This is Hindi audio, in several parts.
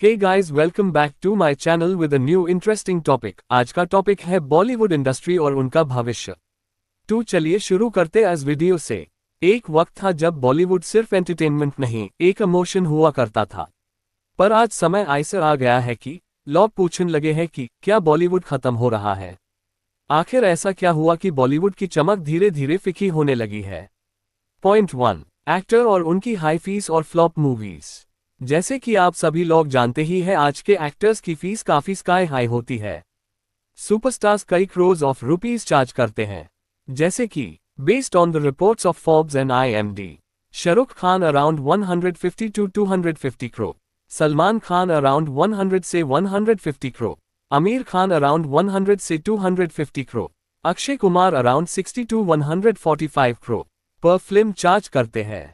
Hey guys, welcome back to my channel with a new interesting topic। आज का टॉपिक है बॉलीवुड इंडस्ट्री और उनका भविष्य। तो चलिए शुरू करते हैं इस वीडियो से। एक वक्त था जब बॉलीवुड सिर्फ एंटरटेनमेंट नहीं, एक इमोशन हुआ करता था। पर आज समय ऐसा आ गया है कि लोग पूछने लगे हैं कि क्या बॉलीवुड खत्म हो रहा है। आखिर ऐसा क्या हुआ कि बॉलीवुड की चमक धीरे धीरे फीकी होने लगी है। पॉइंट 1, एक्टर और उनकी हाई फीस और फ्लॉप मूवीज। जैसे कि आप सभी लोग जानते ही हैं, आज के एक्टर्स की फीस काफी स्काई हाई होती है। सुपरस्टार्स कई करोड़ ऑफ रुपीस चार्ज करते हैं। जैसे कि based on the reports of Forbes and IMD, Shahrukh Khan around 150 to 250 crore, Salman Khan around 100 से 150 करोड़, आमिर खान अराउंड 100 से 250 करोड़, अक्षय कुमार अराउंड 60 to 145 करोड़ पर फिल्म चार्ज करते हैं।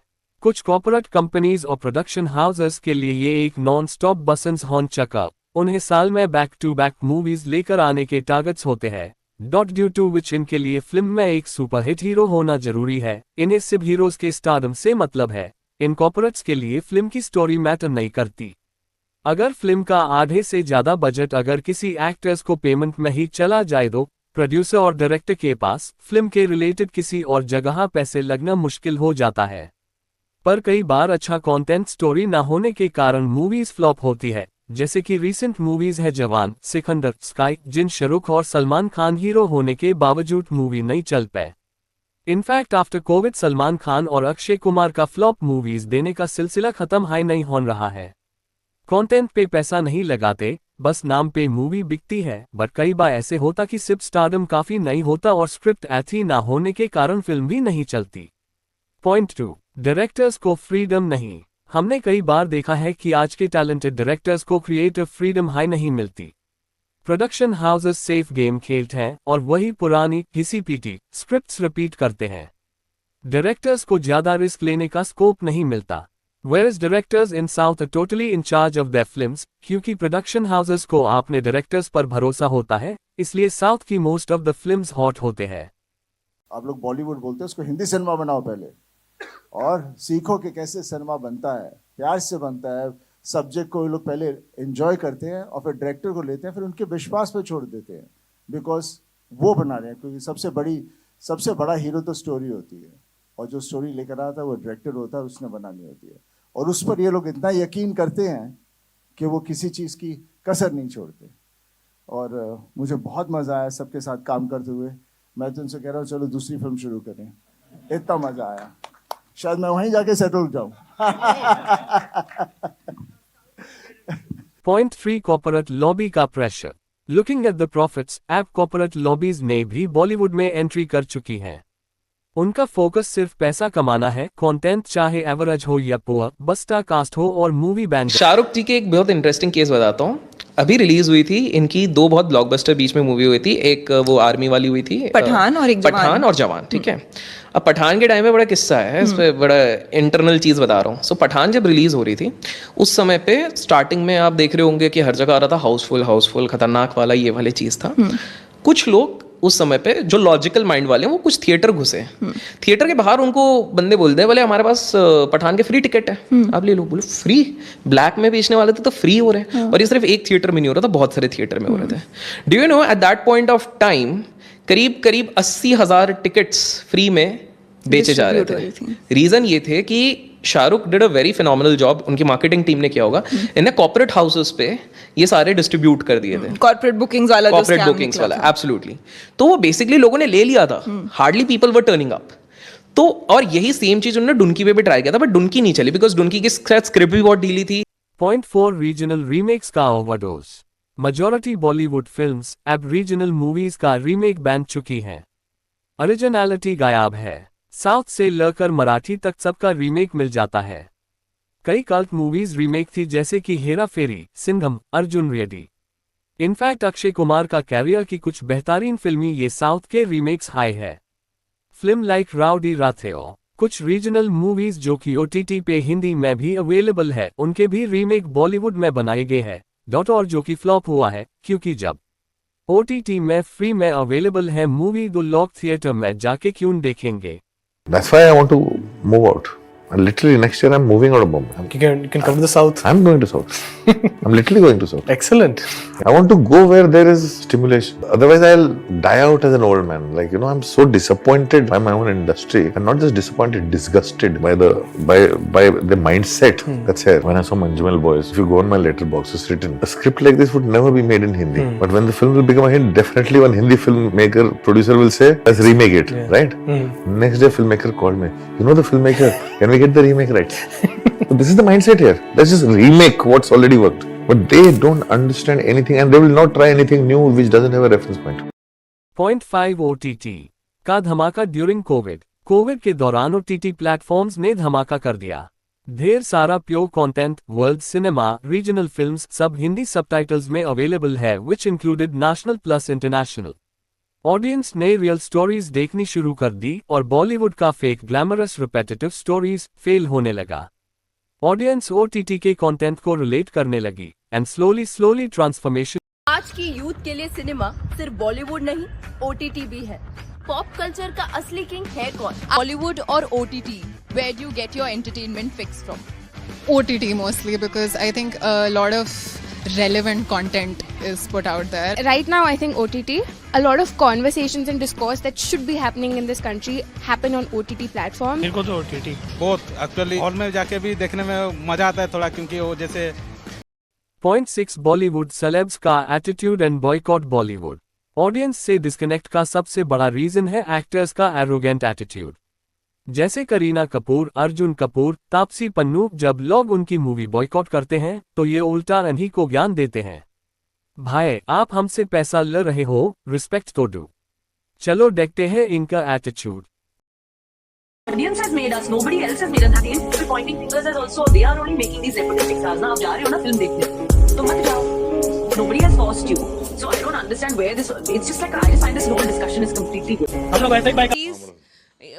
कुछ कॉर्पोरेट कंपनीज और प्रोडक्शन हाउसेस के लिए ये एक नॉन स्टॉप बसंस हॉर्न चेकअप। उन्हें साल में बैक टू बैक मूवीज लेकर आने के टारगेट्स होते हैं, ड्यू टू विच इनके लिए फिल्म में एक सुपरहिट हीरो होना जरूरी है। इन्हें सिर्फ हीरोज के स्टारडम से मतलब है। इन कॉर्पोरेट्स के लिए फिल्म की स्टोरी मैटर नहीं करती। अगर फिल्म का आधे से ज्यादा बजट अगर किसी एक्टर्स को पेमेंट में ही चला जाए तो प्रोड्यूसर और डायरेक्टर के पास फिल्म के रिलेटेड किसी और जगह पैसे लगना मुश्किल हो जाता है। पर कई बार अच्छा कंटेंट स्टोरी ना होने के कारण मूवीज फ्लॉप होती है। जैसे कि रीसेंट मूवीज है जवान, सिकंदर, स्काई, जिन शाहरुख और सलमान खान हीरो होने के बावजूद मूवी नहीं चल पाए। In fact after Covid Salman Khan और अक्षय कुमार का फ्लॉप मूवीज देने का सिलसिला खत्म हाई नहीं हो रहा है। कंटेंट पे पैसा नहीं लगाते, बस नाम पे मूवी बिकती है। बट कई बार ऐसे होता कि सिर्फ स्टारडम काफी नहीं होता और स्क्रिप्ट ऐसी ना होने के कारण फिल्म भी नहीं चलती। पॉइंट 2, डायरेक्टर्स को फ्रीडम नहीं। हमने कई बार देखा है कि आज के टैलेंटेड डायरेक्टर्स को क्रिएटिव फ्रीडम हाई नहीं मिलती। प्रोडक्शन हाउसेस सेफ गेम खेलते हैं और वही पुरानी घिसी-पिटी स्क्रिप्ट्स रिपीट करते हैं। डायरेक्टर्स को ज्यादा रिस्क लेने का स्कोप नहीं मिलता। Whereas directors in South are totally in charge of their films, क्योंकि प्रोडक्शन हाउसेस को अपने डायरेक्टर्स पर भरोसा होता है, इसलिए साउथ की most of the films hot होते हैं। आप लोग बॉलीवुड बोलते हैं, उसको हिंदी सिनेमा बनाओ पहले और सीखो कि कैसे सिनेमा बनता है, प्यार से बनता है। सब्जेक्ट को ये लोग पहले एंजॉय करते हैं और फिर डायरेक्टर को लेते हैं, फिर उनके विश्वास पे छोड़ देते हैं, बिकॉज वो बना रहे हैं। क्योंकि सबसे बड़ा हीरो तो स्टोरी होती है और जो स्टोरी लेकर आता है वो डायरेक्टर होता है, उसने बनानी होती है। और उस पर ये लोग इतना यकीन करते हैं कि वो किसी चीज़ की कसर नहीं छोड़ते। और मुझे बहुत मज़ा आया सबके साथ काम करते हुए। मैं तो उनसे कह रहा हूँ चलो दूसरी फिल्म शुरू करें, इतना मज़ा आया। शायद मैं वहीं जाके सेटल जाऊं। पॉइंट 3, कॉर्पोरेट लॉबी का pressure. Looking at the profits, app corporate lobbies ने भी बॉलीवुड में एंट्री कर चुकी हैं। उनका फोकस सिर्फ पैसा कमाना है। कंटेंट चाहे एवरेज हो या पुअर, बस स्टार कास्ट हो और मूवी बैन। शाहरुख जी के एक बहुत इंटरेस्टिंग केस बताता हूँ। अभी रिलीज हुई थी इनकी दो बहुत ब्लॉकबस्टर बीच में मूवी हुई थी। एक वो आर्मी वाली हुई थी, पठान, और एक पठान और जवान। ठीक है, अब पठान के टाइम में बड़ा किस्सा है, इस पे बड़ा इंटरनल चीज़ बता रहा हूँ। सो पठान जब रिलीज हो रही थी उस समय पे स्टार्टिंग में आप देख रहे होंगे कि हर जगह आ रहा था हाउसफुल खतरनाक वाला, ये वाले चीज़ था। कुछ लोग उस समय पे जो लॉजिकल माइंड वाले हैं वो कुछ थिएटर घुसे। थिएटर के बाहर उनको बंदे बोलते हैं, बोले हमारे पास पठान के फ्री टिकट है, आप ले लो। बोले फ्री? ब्लैक में बेचने वाले थे तो फ्री हो रहे हैं। और ये सिर्फ एक थिएटर में नहीं हो रहा था, बहुत सारे थिएटर में हो रहे थे। Do you know at that point of time करीब 80,000 टिकट्स फ्री में बेचे जा रहे थे। रीजन ये थे कि Shahrukh did a very phenomenal job, उनकी मार्केटिंग टीम ने किया होगा। इन्हें कॉर्पोरेट हाउसेस पे ये सारे डिस्ट्रीब्यूट कर दिए थे। कॉर्पोरेट बुकिंग्स वाला एब्सोल्युटली। तो वो बेसिकली लोगों ने ले लिया था, hardly people were turning up. तो और यही सेम चीज उन्होंने डुनकी पे भी ट्राई किया था, बट डुनकी नहीं चली बिकॉज डुनकी की स्क्रिप्ट भी बहुत ढीली थी। पॉइंट 4, रीजनल रीमेक्स का ओवरडोज। मेजॉरिटी बॉलीवुड फिल्म्स अब रीजनल मूवीज का रीमेक बन चुकी हैं। ओरिजिनलिटी गायब है। साउथ से लेकर मराठी तक सबका रीमेक मिल जाता है। कई कल्ट मूवीज रीमेक थी, जैसे कि हेरा फेरी, सिंघम, अर्जुन रेड्डी। इनफैक्ट अक्षय कुमार का कैरियर की कुछ बेहतरीन फिल्मी ये साउथ के रीमेक्स हाई है। Film like rowdy Rathore. कुछ रीजनल मूवीज जो कि OTT पे हिंदी में भी अवेलेबल है, उनके भी रीमेक बॉलीवुड में बनाए गए हैं। और जो कि फ्लॉप हुआ है, क्योंकि जब OTT में फ्री में अवेलेबल है मूवी, तो लोग थिएटर में जाके क्यों देखेंगे। That's why I want to move out. literally next year I'm moving out of Bombay. You can come to the south. I'm going to South. I'm literally going to South. Excellent. I want to go where there is stimulation. Otherwise, I'll die out as an old man. Like, you know, I'm so disappointed by my own industry. I'm not just disappointed, disgusted by the mindset that's here. When I saw Manjumal Boys, if you go on my letterbox, it's written, a script like this would never be made in Hindi. But when the film will become a hit, definitely one Hindi filmmaker, producer will say, let's remake it, right? Next day, filmmaker called me. You know the filmmaker, can we get the remake right? So this is the mindset here. Let's just remake what's already worked. But they don't understand anything and they will not try anything new which doesn't have a reference point. Point 5 OTT का धमाका ड्यूरिंग कोविड के दौरान OTT प्लेटफॉर्म्स ने धमाका कर दिया। ढेर सारा pure content, world cinema, regional films सब हिंदी सबटाइटल्स में अवेलेबल है, which included national plus international. Audience ने रियल स्टोरीज देखनी शुरू कर दी और बॉलीवुड का fake glamorous repetitive stories fail होने लगा। ऑडियंस OTT के कंटेंट को रिलेट करने लगी एंड स्लोली ट्रांसफॉर्मेशन। आज की यूथ के लिए सिनेमा सिर्फ बॉलीवुड नहीं, OTT भी है। पॉप कल्चर का असली किंग है कौन? Bollywood or OTT? Where do you get your entertainment fix from? OTT mostly, because I think a lot of relevant content is put out there. Right now, I think OTT. A lot of conversations and discourse that should be happening in this country happen on OTT platform. मेरे को तो OTT. बहुत एक्चुअली हॉल में जाके भी देखने में मजा आता है थोड़ा, क्योंकि वो जैसे Point 6 बॉलीवुड सेलेब्स का attitude and boycott Bollywood. Audience से डिस्कनेक्ट का सबसे बड़ा रीजन है एक्टर्स का एरोगेंट एटीट्यूड। जैसे करीना कपूर, अर्जुन कपूर, तापसी पन्नू, जब लोग उनकी मूवी बॉयकॉट करते हैं तो ये उल्टा इन्हीं को ज्ञान देते हैं, भाई आप हमसे पैसा ले रहे हो, रिस्पेक्ट तो दो। चलो देखते हैं इनका attitude. Audience has made us, nobody else has made us. At the end, people pointing fingers as also they are only making these nepotistic stars. ना आप जा रहे हो ना फिल्म देखने, तो मत जाओ. Nobody has forced you. So I don't understand where this. It's just like I just find this whole discussion is completely good. हम लोग ऐसे ही बाइक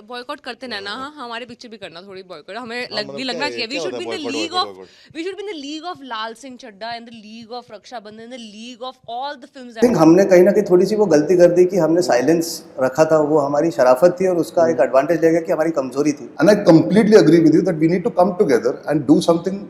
बॉयकॉट करते ना हमारे पिक्चर भी करना थोड़ी बॉयकॉट, हमें लगना चाहिए। We should be in the league of Lal Singh Chaddha, in the league of Rakshabandhan, in the league of all the films. I think हमने कहीं ना कहीं थोड़ी सी वो गलती कर दी कि हमने साइलेंस रखा था, वो हमारी शराफत थी और उसका एक एडवांटेज ले गया कि हमारी कमजोरी थी। And I completely agree with you that we need to come together and do something.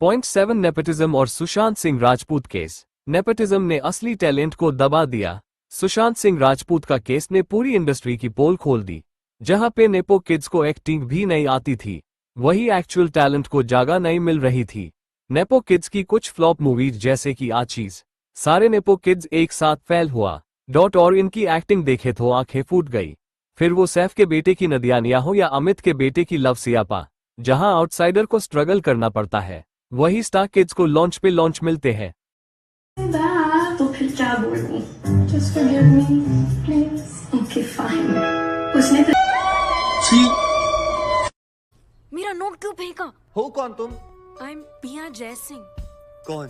Point 7 nepotism और सुशांत सिंह राजपूत केस। नेपोटिज्म ने असली टैलेंट को दबा दिया। सुशांत सिंह राजपूत का केस ने पूरी इंडस्ट्री की पोल खोल दी। जहां पे नेपो किड्स को एक्टिंग भी नहीं आती थी, वही एक्चुअल टैलेंट को जगह नहीं मिल रही थी। नेपो किड्स की कुछ फ्लॉप मूवीज जैसे कि आचीज, सारे नेपो किड्स एक साथ फेल हुआ। और इनकी एक्टिंग देखे तो आंखें फूट गई। फिर वो सैफ के बेटे की नदियानिया हो या अमित के बेटे की लव सियापा, जहां आउटसाइडर को स्ट्रगल करना पड़ता है, वही स्टार किड्स को लॉन्च पे लॉन्च मिलते हैं। तो फिर क्या बोलूं? Just forgive me, please. Okay, fine. उसने मेरा नोट क्यों फेंका? हो कौन तुम? I'm पिया जय सिंह। कौन?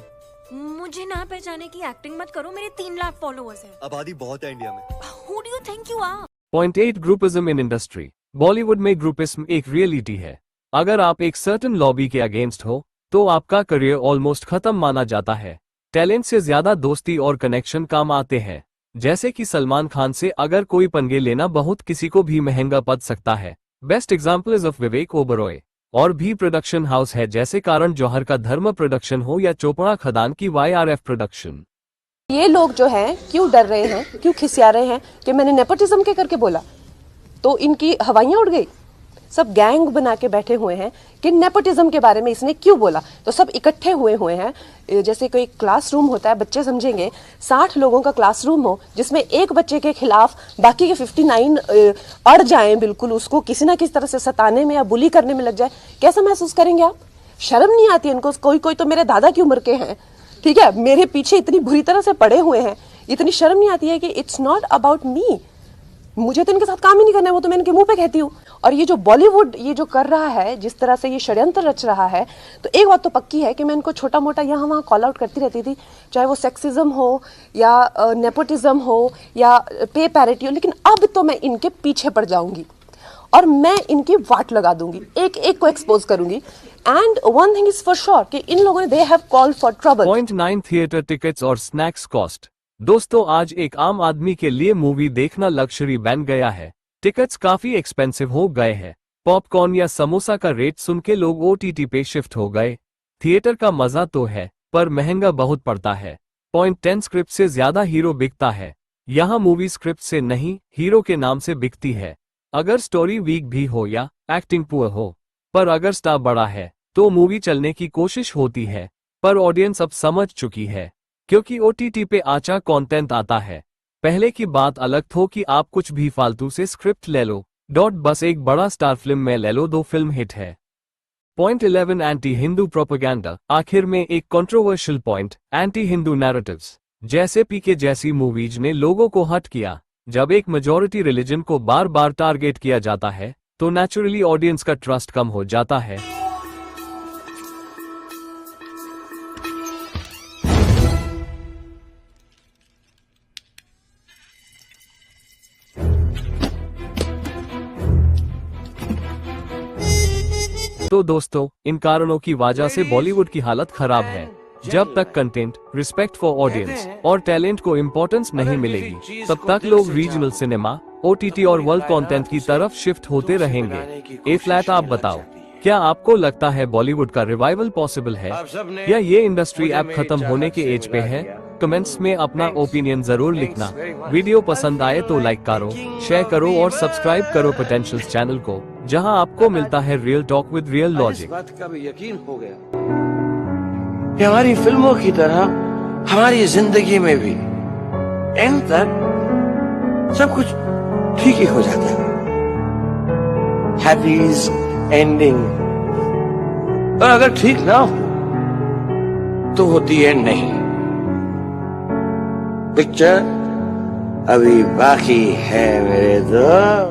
मुझे ना पहचाने की एक्टिंग मत करो, मेरे 3 लाख फॉलोअर्स हैं। आबादी बहुत है इंडिया में। Who do you think you are? Point 8 groupism in industry. Bollywood में ग्रुपिज्म एक रियलिटी है। अगर आप एक सर्टेन लॉबी के अगेंस्ट हो तो आपका करियर ऑलमोस्ट खत्म माना जाता है। टैलेंट से ज्यादा दोस्ती और कनेक्शन काम आते हैं। जैसे कि सलमान खान से अगर कोई पंगे लेना बहुत किसी को भी महंगा पड़ सकता है। Best example is of Vivek Oberoi. और भी प्रोडक्शन हाउस है जैसे करण जौहर का धर्म प्रोडक्शन हो या चोपड़ा खदान की YRF प्रोडक्शन। ये लोग जो हैं क्यों डर रहे हैं, क्यों खिसिया रहे हैं कि मैंने नेपोटिज्म के करके बोला तो इनकी हवाइयां उड़ गई। सब गैंग बना के बैठे हुए हैं कि नेपोटिज्म के बारे में इसने क्यों बोला, तो सब इकट्ठे हुए हैं। जैसे कोई क्लासरूम होता है, बच्चे समझेंगे 60 लोगों का क्लासरूम हो जिसमें एक बच्चे के खिलाफ बाकी के 59 अड़ जाएं, बिल्कुल उसको किसी ना किसी तरह से सताने में या बुली करने में लग जाए, कैसा महसूस करेंगे आप? शर्म नहीं आती इनको? कोई तो मेरे दादा की उम्र के हैं, ठीक है, मेरे पीछे इतनी बुरी तरह से पड़े हुए हैं, इतनी शर्म नहीं आती है कि इट्स नॉट अबाउट मी, मुझे तो इनके साथ काम ही नहीं करना है, वो तो मैं इनके मुंह पे कहती हूँ। और ये जो बॉलीवुड ये जो कर रहा है, जिस तरह से ये षड्यंत्र रच रहा है, तो एक बात तो पक्की है कि मैं इनको छोटा मोटा यहाँ वहाँ कॉल आउट करती रहती थी, चाहे वो सेक्सिज्म हो या नेपोटिज्म हो या पे पैरिटी हो, लेकिन अब तो मैं इनके पीछे पड़ जाऊंगी और मैं इनकी वाट लगा दूंगी, एक एक को एक्सपोज करूंगी। And one thing is for sure कि इन लोगों ने they have called for trouble. Point 9 theatre tickets और स्नैक्स कॉस्ट। दोस्तों, आज एक आम आदमी के लिए मूवी देखना लग्जरी बन गया है। टिकट्स काफी एक्सपेंसिव हो गए हैं। पॉपकॉर्न या समोसा का रेट सुन के लोग OTT पे शिफ्ट हो गए। थिएटर का मजा तो है, पर महंगा बहुत पड़ता है। पॉइंट 10 स्क्रिप्ट से ज्यादा हीरो बिकता है। यहाँ मूवी स्क्रिप्ट से नहीं, हीरो के नाम से बिकती है। अगर स्टोरी वीक भी हो या एक्टिंग पुअर हो, पर अगर स्टार बड़ा है तो मूवी चलने की कोशिश होती है। पर ऑडियंस अब समझ चुकी है, क्योंकि OTT पे अच्छा कंटेंट आता है। पहले की बात अलग थो कि आप कुछ भी फालतू से स्क्रिप्ट ले लो, बस एक बड़ा स्टार फिल्म में ले लो, 2 फिल्म हिट है। Point 11 anti Hindu propaganda. आखिर में एक controversial point, anti Hindu narratives जैसे पीके जैसी मूवीज ने लोगों को हट किया। जब एक मेजॉरिटी रिलीजन को बार बार टारगेट किया जाता है तो नेचुरली ऑडियंस का ट्रस्ट कम हो जाता है। तो दोस्तों, इन कारणों की वजह से बॉलीवुड की हालत खराब है। जब तक कंटेंट, रिस्पेक्ट फॉर ऑडियंस और टैलेंट को इम्पोर्टेंस नहीं मिलेगी, तब तक लोग रीजनल सिनेमा, OTT और वर्ल्ड कंटेंट की तरफ शिफ्ट होते रहेंगे। ए फ्लैट, आप बताओ, क्या आपको लगता है बॉलीवुड का रिवाइवल पॉसिबल है या ये इंडस्ट्री ऐप खत्म होने के एज पे है? कमेंट्स में अपना ओपिनियन जरूर लिखना। वीडियो पसंद आए तो लाइक करो, शेयर करो और सब्सक्राइब करो पोटेंशियल्स चैनल को, जहां आपको मिलता है real talk with real logic. बात का भी यकीन हो गया कि हमारी फिल्मों की तरह हमारी जिंदगी में भी एंड तक सब कुछ ठीक ही हो जाता है। Happy ending. और अगर ठीक ना हो तो होती एंड नहीं। पिक्चर अभी बाकी है मेरे दोस्त।